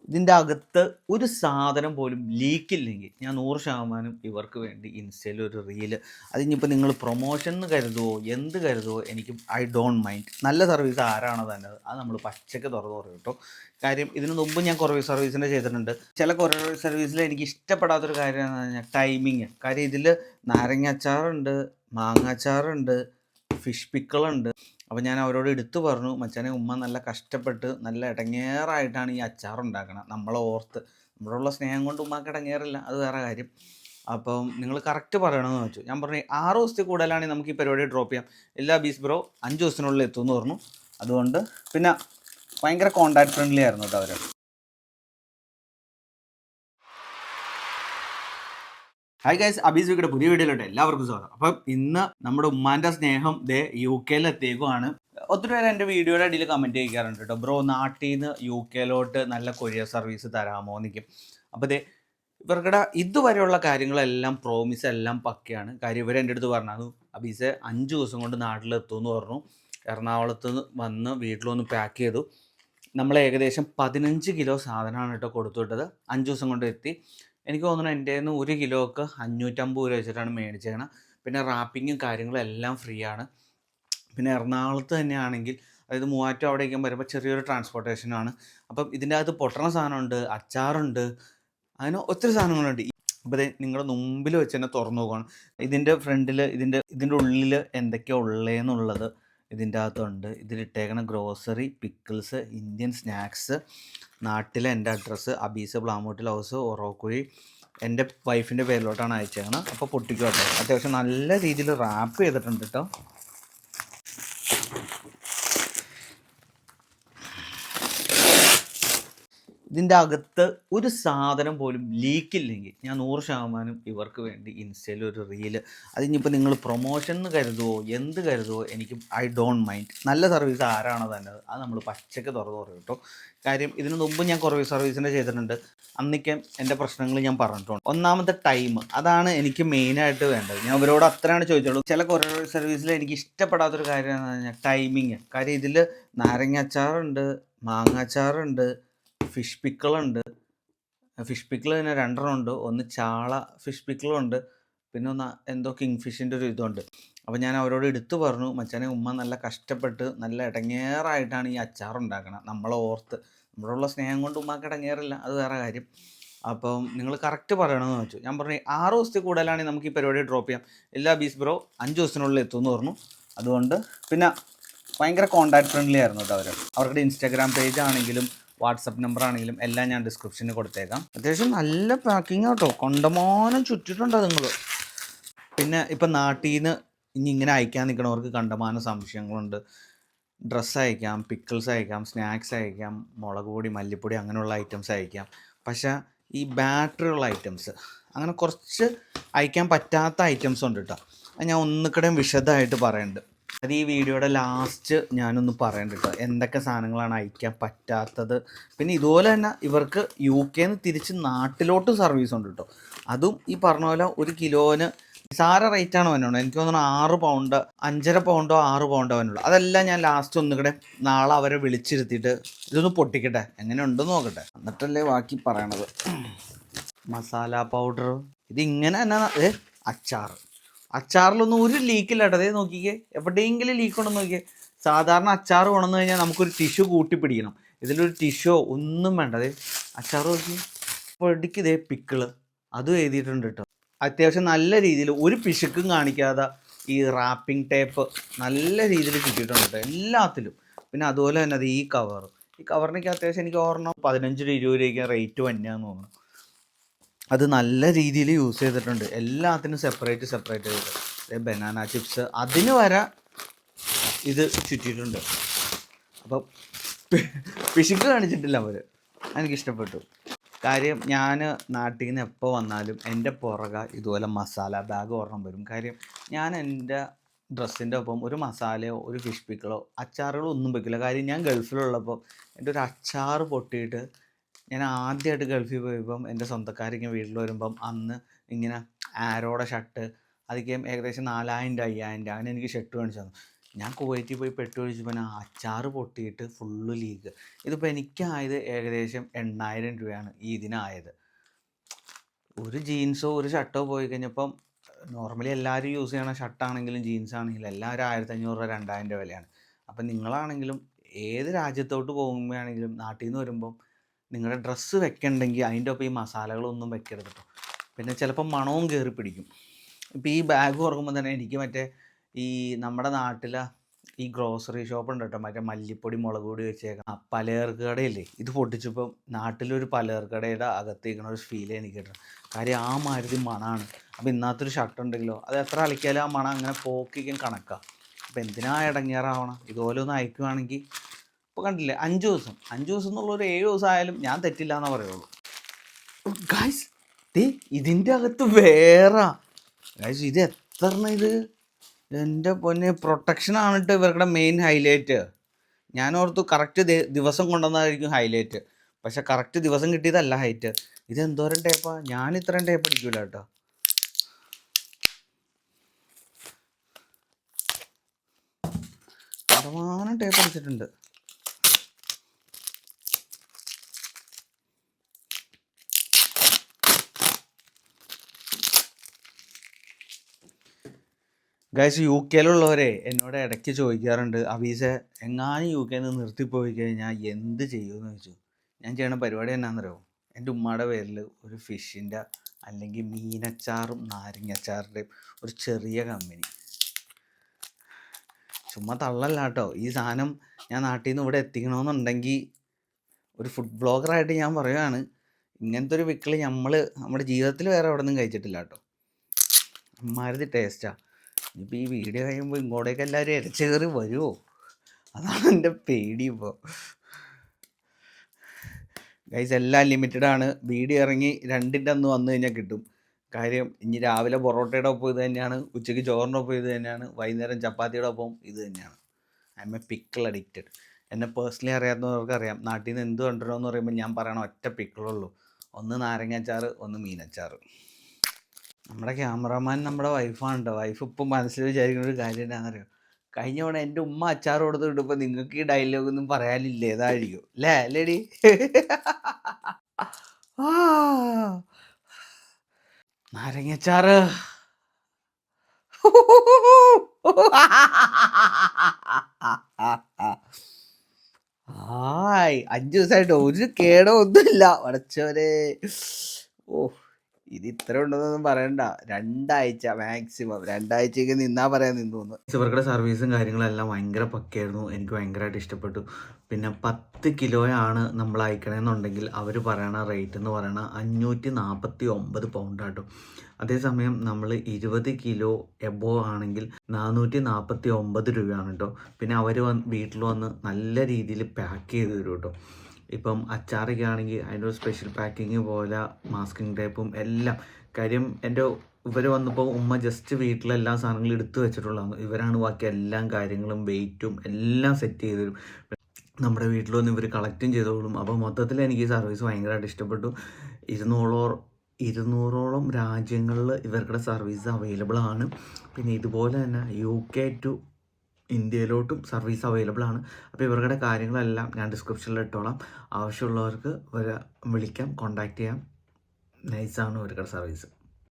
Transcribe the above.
ഇതിൻ്റെ അകത്ത് ഒരു സാധനം പോലും ലീക്കില്ലെങ്കിൽ ഞാൻ 100% ഇവർക്ക് വേണ്ടി ഇൻസ്റ്റയിൽ ഒരു റീല്, അതിനിപ്പോൾ നിങ്ങൾ പ്രൊമോഷൻ എന്ന് കരുതുമോ എന്ത് കരുതുമോ, എനിക്ക് ഐ ഡോണ്ട് മൈൻഡ്. നല്ല സർവീസ് ആരാണോ തന്നത് അത് നമ്മൾ പച്ചയ്ക്ക് തുറന്നു പറയും കേട്ടോ. കാര്യം ഇതിനു മുമ്പ് ഞാൻ കൊറിയർ സർവീസിൻ്റെ ചെയ്തിട്ടുണ്ട്. ചില കൊറിയർ സർവീസിൽ എനിക്ക് ഇഷ്ടപ്പെടാത്തൊരു കാര്യം എന്ന് പറഞ്ഞാൽ ടൈമിങ്. കാര്യം ഇതിൽ നാരങ്ങ അച്ചാറുണ്ട്, മാങ്ങ അച്ചാറുണ്ട്, ഫിഷ് പിക്കിളുണ്ട്. അപ്പോൾ ഞാൻ അവരോട് എടുത്തു പറഞ്ഞു, മച്ചാനെ ഉമ്മ നല്ല കഷ്ടപ്പെട്ട് നല്ല ഇടങ്ങേറായിട്ടാണ് ഈ അച്ചാറുണ്ടാക്കണം, നമ്മളെ ഓർത്ത്. നമ്മളോടുള്ള സ്നേഹം കൊണ്ട് ഉമ്മാക്ക് ഇടങ്ങേറില്ല, അത് വേറെ കാര്യം. അപ്പം നിങ്ങൾ കറക്റ്റ് പറയണമെന്ന് വെച്ചു. ഞാൻ പറഞ്ഞു 6 ദിവസത്തിൽ കൂടുതലാണെങ്കിൽ നമുക്ക് ഈ പരിപാടി ഡ്രോപ്പ് ചെയ്യാം. എല്ലാ ബീസ് ബ്രോ 5 ദിവസത്തിനുള്ളിൽ എത്തുമെന്ന് പറഞ്ഞു. അതുകൊണ്ട് പിന്നെ ഭയങ്കര കോൺടാക്ട് ഫ്രണ്ട്ലി ആയിരുന്നു കേട്ടോ അവർ. ഹായ് ഗൈസ്, അബീസ് വീക്കിയുടെ പുതിയ വീഡിയോയിലോട്ട് എല്ലാവർക്കും സ്വാഗതം. അപ്പം ഇന്ന് നമ്മുടെ ഉമ്മാൻ്റെ സ്നേഹം ദേ UK എത്തിയേക്കുവാണ്. ഒത്തിരി പേര് എൻ്റെ വീഡിയോയുടെ അടിയിൽ കമൻറ്റ് ചെയ്യിക്കാറുണ്ട് കേട്ടോ, ബ്രോ നാട്ടിൽ നിന്ന് UK നല്ല കൊറിയർ സർവീസ് തരാമോ നിൽക്കും. അപ്പോൾ ദേ ഇവർക്കിടെ ഇതുവരെയുള്ള കാര്യങ്ങളെല്ലാം പ്രോമിസ് എല്ലാം പക്കയാണ്. കാര്യം ഇവർ എൻ്റെ അടുത്ത് പറഞ്ഞു, അബീസ് 5 ദിവസം കൊണ്ട് നാട്ടിലെത്തുമെന്ന് പറഞ്ഞു. എറണാകുളത്ത് വന്ന് വീട്ടിലൊന്ന് പാക്ക് ചെയ്തു. നമ്മൾ ഏകദേശം 15 കിലോ സാധനമാണ് കേട്ടോ കൊടുത്തുവിട്ടത്. 5 ദിവസം കൊണ്ട് എത്തി. എനിക്ക് തോന്നുന്നു എൻ്റെ കയ്യിൽ നിന്ന് 1 കിലോക്ക് 550 രൂപ വെച്ചിട്ടാണ് മേടിച്ചേക്കണം. പിന്നെ റാപ്പിങ്ങും കാര്യങ്ങളും എല്ലാം ഫ്രീ ആണ്. പിന്നെ എറണാകുളത്ത് തന്നെയാണെങ്കിൽ, അതായത് മൂവാറ്റം അവിടേക്കും വരുമ്പോൾ ചെറിയൊരു ട്രാൻസ്പോർട്ടേഷനാണ്. അപ്പം ഇതിൻ്റെ അകത്ത് പൊട്ടണ സാധനമുണ്ട്, അച്ചാറുണ്ട്, അങ്ങനെ ഒത്തിരി സാധനങ്ങളുണ്ട്. അപ്പോൾ നിങ്ങളുടെ മുമ്പിൽ വെച്ച് തന്നെ തുറന്നു നോക്കുകയാണ്. ഇതിൻ്റെ ഫ്രണ്ടിൽ ഇതിൻ്റെ ഉള്ളിൽ എന്തൊക്കെയാണ് ഉള്ളതെന്നുള്ളത് ഇതിൻ്റെ അകത്തുണ്ട്. ഇതിലിട്ടേക്കണ ഗ്രോസറി, പിക്കിൾസ്, ഇന്ത്യൻ സ്നാക്സ്, നാട്ടിലെ എൻ്റെ അഡ്രസ്സ് അബീസ് പ്ലാമൂട്ടിൽ ഹൗസ് ഒറോക്കുഴി, എൻ്റെ വൈഫിൻ്റെ പേരിലോട്ടാണ് അയച്ചേക്കണം. അപ്പോൾ പൊട്ടിക്കോട്ടെ. അത്യാവശ്യം നല്ല രീതിയിൽ റാപ്പ് ചെയ്തിട്ടുണ്ട് കേട്ടോ. ഇതിൻ്റെ അകത്ത് ഒരു സാധനം പോലും ലീക്കില്ലെങ്കിൽ ഞാൻ 100% ഇവർക്ക് വേണ്ടി ഇൻസ്റ്റയിൽ ഒരു റീല്, അതിനിപ്പോൾ നിങ്ങൾ പ്രൊമോഷൻ എന്ന് കരുതുമോ എന്ത് കരുതുമോ, എനിക്ക് ഐ ഡോണ്ട് മൈൻഡ്. നല്ല സർവീസ് ആരാണോ തന്നത് അത് നമ്മൾ പച്ചയ്ക്ക് തുറന്നു പറയും കേട്ടോ. കാര്യം ഇതിനു മുമ്പ് ഞാൻ കൊറിയർ സർവീസിൻ്റെ ചെയ്തിട്ടുണ്ട്. അന്നൊക്കെ എൻ്റെ പ്രശ്നങ്ങൾ ഞാൻ പറഞ്ഞിട്ടുണ്ട്. ഒന്നാമത്തെ ടൈം, അതാണ് എനിക്ക് മെയിനായിട്ട് വേണ്ടത്. ഞാൻ അവരോട് അത്രയാണ് ചോദിച്ചുള്ളൂ. ചില കൊറിയർ സർവീസിൽ എനിക്ക് ഇഷ്ടപ്പെടാത്തൊരു കാര്യം എന്ന് പറഞ്ഞാൽ ടൈമിങ്. കാര്യം ഇതിൽ നാരങ്ങ അച്ചാറുണ്ട്, മാങ്ങ അച്ചാറുണ്ട്, ഫിഷ് പിക്കിളുണ്ട്. ഫിഷ് പിക്കിൾ തന്നെ 2 ഉണ്ട്. ഒന്ന് ചാള ഫിഷ് പിക്കിളുണ്ട്, പിന്നെ ഒന്ന് എന്തോ കിങ് ഫിഷിൻ്റെ ഒരു ഇതുണ്ട്. അപ്പോൾ ഞാൻ അവരോട് എടുത്തു പറഞ്ഞു, മച്ചാനെ ഉമ്മ നല്ല കഷ്ടപ്പെട്ട് നല്ല ഇടങ്ങേറായിട്ടാണ് ഈ അച്ചാറുണ്ടാക്കണം, നമ്മളെ ഓർത്ത്. നമ്മളോടുള്ള സ്നേഹം കൊണ്ട് ഉമ്മാക്ക് ഇടങ്ങേറില്ല, അത് വേറെ കാര്യം. അപ്പം നിങ്ങൾ കറക്റ്റ് പറയണമെന്ന് വെച്ചു. ഞാൻ പറഞ്ഞു 6 ദിവസത്തിൽ കൂടുതലാണെങ്കിൽ നമുക്ക് ഈ പരിപാടി ഡ്രോപ്പ് ചെയ്യാം. എല്ലാ ബീസ് ബ്രോ 5 ദിവസത്തിനുള്ളിൽ എത്തുമെന്ന് പറഞ്ഞു. അതുകൊണ്ട് പിന്നെ ഭയങ്കര കോൺടാക്ട് ഫ്രണ്ട്ലി ആയിരുന്നു കേട്ടോ അവർ. അവരുടെ ഇൻസ്റ്റാഗ്രാം പേജ് ആണെങ്കിലും വാട്സപ്പ് നമ്പർ ആണെങ്കിലും എല്ലാം ഞാൻ ഡിസ്ക്രിപ്ഷനിൽ കൊടുത്തേക്കാം. അത്യാവശ്യം നല്ല പാക്കിങ് കേട്ടോ, കണ്ടമാനം ചുറ്റിട്ടുണ്ടോ നിങ്ങൾ. പിന്നെ ഇപ്പം നാട്ടിൽ നിന്ന് ഇങ്ങനെ അയക്കാൻ നിൽക്കണവർക്ക് കണ്ടമാനം സംശയങ്ങളുണ്ട്. ഡ്രസ്സ് അയക്കാം, പിക്കിൾസ് അയക്കാം, സ്നാക്സ് അയക്കാം, മുളക് പൊടി, മല്ലിപ്പൊടി, അങ്ങനെയുള്ള ഐറ്റംസ് അയക്കാം. പക്ഷേ ഈ ബാറ്ററിയുള്ള ഐറ്റംസ് അങ്ങനെ കുറച്ച് അയക്കാൻ പറ്റാത്ത ഐറ്റംസ് ഉണ്ട് കേട്ടോ. അത് ഞാൻ ഒന്നുകൂടെ വിശദമായിട്ട് പറയുന്നുണ്ട്. അത് ഈ വീഡിയോയുടെ ലാസ്റ്റ് ഞാനൊന്ന് പറയണ്ട കേട്ടോ, എന്തൊക്കെ സാധനങ്ങളാണ് അയക്കാൻ പറ്റാത്തത്. പിന്നെ ഇതുപോലെ തന്നെ ഇവർക്ക് UK തിരിച്ച് നാട്ടിലോട്ട് സർവീസ് ഉണ്ട് കേട്ടോ. അതും ഈ പറഞ്ഞ പോലെ 1 കിലോന് നിസാര റേറ്റാണ് വന്നുള്ളൂ. എനിക്ക് തോന്നുന്നു 6 പൗണ്ട്, 5.5 പൗണ്ടോ 6 പൗണ്ടോ വന്നുള്ളൂ. അതെല്ലാം ഞാൻ ലാസ്റ്റ് ഒന്നുകൂടെ നാളെ അവരെ വിളിച്ചിരുത്തിയിട്ട് ഇതൊന്ന് പൊട്ടിക്കട്ടെ, എങ്ങനെ ഉണ്ടെന്ന് നോക്കട്ടെ, എന്നിട്ടല്ലേ ബാക്കി പറയണത്. മസാല പൗഡർ ഇതിങ്ങനെ തന്നെ. അച്ചാറിലൊന്നും ഒരു ലീക്കില്ല കേട്ടോ. അതേ നോക്കിക്കേ, എവിടെയെങ്കിലും ലീക്ക് ഉണ്ടെന്ന് നോക്കിയേ. സാധാരണ അച്ചാർ കൊണ്ടു കഴിഞ്ഞാൽ നമുക്കൊരു ടിഷ്യൂ കൂട്ടി പിടിക്കണം. ഇതിലൊരു ടിഷ്യൂ ഒന്നും വേണ്ട. അതേ അച്ചാർ നോക്കി പൊടിക്ക്. ഇതേ പിക്കിള് അതും എഴുതിയിട്ടുണ്ട് കേട്ടോ. അത്യാവശ്യം നല്ല രീതിയിൽ ഒരു പിശുക്കും കാണിക്കാതെ ഈ റാപ്പിംഗ് ടേപ്പ് നല്ല രീതിയിൽ കിട്ടിയിട്ടുണ്ട് കേട്ടോ എല്ലാത്തിലും. പിന്നെ അതുപോലെ തന്നെ അത് ഈ കവറിനൊക്കെ അത്യാവശ്യം എനിക്ക് ഓർമ്മ 15-20 രൂപയ്ക്ക് റേറ്റ് തന്നെയാന്ന് തോന്നുന്നു. അത് നല്ല രീതിയിൽ യൂസ് ചെയ്തിട്ടുണ്ട്. എല്ലാത്തിനും സെപ്പറേറ്റ് ചെയ്തിട്ട്. ബനാന ചിപ്സ് അതിന് വരെ ഇത് ചുറ്റിയിട്ടുണ്ട്. അപ്പം പിശുക്ക് കാണിച്ചിട്ടില്ല അവർ. എനിക്കിഷ്ടപ്പെട്ടു. കാര്യം ഞാൻ നാട്ടിൽ നിന്ന് എപ്പോൾ വന്നാലും എൻ്റെ പുറകെ ഇതുപോലെ മസാല ബാഗ് ഒരെണ്ണം വരും. കാര്യം ഞാൻ എൻ്റെ ഡ്രസ്സിൻ്റെ ഒപ്പം ഒരു മസാലയോ ഒരു ഫിഷ് പിക്കിളോ അച്ചാറുകളോ ഒന്നും വെക്കില്ല. കാര്യം ഞാൻ ഗൾഫിലുള്ളപ്പോൾ എൻ്റെ ഒരു അച്ചാർ പൊട്ടിയിട്ട്, ഞാൻ ആദ്യമായിട്ട് ഗൾഫിൽ പോയപ്പം എൻ്റെ സ്വന്തക്കാരിങ്ങനെ വീട്ടിൽ വരുമ്പം അന്ന് ഇങ്ങനെ ആരോടെ ഷർട്ട് അതൊക്കെ ഏകദേശം 4000-5000 അങ്ങനെ എനിക്ക് ഷർട്ട് കാണിച്ചു തന്നു. ഞാൻ കുവൈറ്റിൽ പോയി പെട്രോളിച്ചപ്പോൾ അച്ചാറ് പൊട്ടിയിട്ട് ഫുള്ള് ലീക്ക്. ഇതിപ്പോൾ എനിക്കായത് ഏകദേശം 8,000 രൂപയാണ് ഈ ഇതിനായത്. ഒരു ജീൻസോ ഒരു ഷർട്ടോ പോയി കഴിഞ്ഞപ്പം നോർമലി എല്ലാവരും യൂസ് ചെയ്യണ ഷർട്ടാണെങ്കിലും ജീൻസ് ആണെങ്കിലും എല്ലാവരും 1,500 രൂപ 2,000 രൂപ വിലയാണ്. അപ്പം നിങ്ങളാണെങ്കിലും ഏത് രാജ്യത്തോട്ട് പോകുമ്പോഴാണെങ്കിലും നാട്ടിൽ നിന്ന് വരുമ്പം നിങ്ങളുടെ ഡ്രസ്സ് വെക്കണ്ടെങ്കിൽ അതിൻ്റെ ഒപ്പം ഈ മസാലകളൊന്നും വെക്കരുത് കേട്ടോ. പിന്നെ ചിലപ്പോൾ മണവും കയറി പിടിക്കും. ഇപ്പോൾ ഈ ബാഗ് തുറക്കുമ്പോൾ തന്നെ എനിക്ക് മറ്റേ ഈ നമ്മുടെ നാട്ടിലെ ഈ ഗ്രോസറി ഷോപ്പ് ഉണ്ട് കേട്ടോ, മറ്റേ മല്ലിപ്പൊടി മുളക് പൊടി വെച്ചേക്കാം പലചരക്ക് കടയില്ലേ, ഇത് പൊട്ടിച്ചപ്പം നാട്ടിലൊരു പലചരക്ക് കടയുടെ അകത്തേക്കണ ഒരു ഫീൽ എനിക്ക് കിട്ടണം. കാര്യം ആ മാതിരി മണമാണ്. അപ്പോൾ ഇന്നത്തൊരു ഷർട്ട് ഉണ്ടെങ്കിലോ അത് എത്ര അലക്കിയാലും ആ മണം അങ്ങനെ പോക്കിക്കും കണക്കാം. അപ്പോൾ എന്തിനാ ഇടങ്ങേറാവണം? ഇതുപോലെ ഒന്ന് അയക്കുവാണെങ്കിൽ ഇപ്പോൾ കണ്ടില്ലേ 5 ദിവസം എന്നുള്ള ഒരു 7 ദിവസം ആയാലും ഞാൻ തെറ്റില്ല എന്നേ പറയുള്ളൂ. ഗൈസ് ഇതിൻ്റെ അകത്ത് വേറെ ഗൈസ് ഇത് എത്ര ഇത് എൻ്റെ പൊന്നെ പ്രൊട്ടക്ഷനാണ് കേട്ടോ ഇവരുടെ മെയിൻ ഹൈലൈറ്റ്. ഞാൻ ഓർത്തു കറക്റ്റ് ദിവസം കൊണ്ടുവന്നതായിരിക്കും ഹൈലൈറ്റ്, പക്ഷെ കറക്റ്റ് ദിവസം കിട്ടിയതല്ല ഹൈറ്റ്. ഇത് എന്തോരം ടേപ്പാ, ഞാൻ ഇത്രയും ടേപ്പ് അടിക്കൂല കേട്ടോ. ശതമാനം ടേപ്പ് അടിച്ചിട്ടുണ്ട്. ഗൈസ് യു കെയിലുള്ളവരെ എന്നോട് ഇടയ്ക്ക് ചോദിക്കാറുണ്ട്, അബീസെ എങ്ങാനും യു കെയിൽ നിന്ന് നിർത്തിപ്പോയി കഴിഞ്ഞാൽ എന്ത് ചെയ്യുമെന്ന് ചോദിച്ചു. ഞാൻ ചെയ്യണ പരിപാടി എന്നാണെന്നറിയോ, എൻ്റെ ഉമ്മയുടെ പേരിൽ ഒരു ഫിഷിൻ്റെ അല്ലെങ്കിൽ മീനച്ചാറും നാരങ്ങച്ചാറിൻ്റെയും ഒരു ചെറിയ കമ്പനി. ചുമ്മാ തള്ളല്ല കേട്ടോ, ഈ സാധനം ഞാൻ നാട്ടിൽ നിന്ന് ഇവിടെ എത്തിക്കണമെന്നുണ്ടെങ്കിൽ ഒരു ഫുഡ് ബ്ലോഗറായിട്ട് ഞാൻ പറയുകയാണ്, ഇങ്ങനത്തെ ഒരു വിക്കിൾ നമ്മുടെ ജീവിതത്തിൽ വേറെ എവിടെ നിന്നും കഴിച്ചിട്ടില്ല കേട്ടോ. അമ്മാതിരി ടേസ്റ്റാണ്. ഇനിയിപ്പോൾ ഈ വീഡിയോ കഴിയുമ്പോൾ ഇങ്ങോട്ടേക്ക് എല്ലാവരും ഇരച്ചു കയറി വരുമോ, അതാണ് എൻ്റെ പേടി. ഇപ്പോൾ ഗൈസ് എല്ലാം ലിമിറ്റഡാണ്. വീഡിയോ ഇറങ്ങി 2ൻ്റെ അന്ന് വന്നു കഴിഞ്ഞാൽ കിട്ടും. കാര്യം ഇനി രാവിലെ പൊറോട്ടയുടെ ഒപ്പം ഇത് തന്നെയാണ്, ഉച്ചയ്ക്ക് ചോറിൻ്റെ ഒപ്പം ഇത് തന്നെയാണ്, വൈകുന്നേരം ചപ്പാത്തിയുടെ ഒപ്പം ഇത് തന്നെയാണ്. I M A pickle addicted. എന്നെ പേഴ്സണലി അറിയാവുന്നവർക്ക് അറിയാം, നാട്ടിൽ നിന്ന് എന്ത് കൊണ്ടുവരണമെന്ന് പറയുമ്പോൾ ഞാൻ പറയണ ഒറ്റ പിക്കിളുള്ളൂ, ഒന്ന് നാരങ്ങാച്ചാറ്, ഒന്ന് മീനച്ചാറ്. നമ്മുടെ ക്യാമറമാൻ നമ്മുടെ വൈഫാണ് കേട്ടോ. വൈഫ് ഇപ്പം മനസ്സിൽ വിചാരിക്കുന്ന ഒരു കാര്യം എന്താണെന്നറിയോ, കഴിഞ്ഞ തവണ എൻ്റെ ഉമ്മ അച്ചാർ കൊടുത്തിട്ട് ഇപ്പോൾ നിങ്ങൾക്ക് ഈ ഡയലോഗൊന്നും പറയാനില്ലേ, ഏതായിരിക്കും അല്ലേ ലേഡി? നാരങ്ങച്ചാറ് ഹായ് 5 ദിവസമായിട്ട് ഒരു കേടോ ഒന്നുമില്ല പടച്ചോനെ. ഓ ഇത് ഇത്ര ഉണ്ടെന്നൊന്നും പറയണ്ട, 2 ആഴ്ച മാക്സിമം, 2 ആഴ്ചയ്ക്ക് നിന്നാ പറയാൻ നിന്നു. ഇവരുടെ സർവീസും കാര്യങ്ങളെല്ലാം ഭയങ്കര പക്കയായിരുന്നു, എനിക്ക് ഭയങ്കരമായിട്ട് ഇഷ്ടപ്പെട്ടു. പിന്നെ 10 കിലോയാണ് നമ്മൾ അയക്കണമെന്നുണ്ടെങ്കിൽ അവർ പറയണ റേറ്റ് എന്ന് പറയണ 549 പൗണ്ടാട്ടോ. അതേസമയം നമ്മൾ 20 കിലോ എബോ ആണെങ്കിൽ 449 രൂപയാണ് കേട്ടോ. പിന്നെ അവർ വീട്ടിൽ വന്ന് നല്ല രീതിയിൽ പാക്ക് ചെയ്ത് തരും കേട്ടോ. ഇപ്പം അച്ചാറൊക്കെ ആണെങ്കിൽ അതിൻ്റെ ഒരു സ്പെഷ്യൽ പാക്കിങ് പോലെ മാസ്കിങ് ടേപ്പും എല്ലാം. കാര്യം ഇവർ വന്നപ്പോൾ ഉമ്മ ജസ്റ്റ് വീട്ടിലെല്ലാ സാധനങ്ങളും എടുത്തു വെച്ചിട്ടുള്ളതാണ്, ഇവരാണ് ബാക്കി എല്ലാ കാര്യങ്ങളും വെയിറ്റും എല്ലാം സെറ്റ് ചെയ്ത് തരും. നമ്മുടെ വീട്ടിൽ വന്ന് ഇവർ കളക്റ്റും ചെയ്തോളും. അപ്പോൾ മൊത്തത്തിൽ എനിക്ക് ഈ സർവീസ് ഭയങ്കരമായിട്ട് ഇഷ്ടപ്പെട്ടു. 200ഓളം രാജ്യങ്ങളിൽ ഇവരുടെ സർവീസ് അവൈലബിൾ ആണ്. പിന്നെ ഇതുപോലെ തന്നെ UK ടു ഇന്ത്യയിലോട്ടും സർവീസ് അവൈലബിൾ ആണ്. അപ്പോൾ ഇവരുടെ കാര്യങ്ങളെല്ലാം ഞാൻ ഡിസ്ക്രിപ്ഷനിൽ ഇട്ടോളാം. ആവശ്യമുള്ളവർക്ക് വിളിക്കാം, കോൺടാക്റ്റ് ചെയ്യാം. നൈസാണ് ഇവരുടെ സർവീസ്.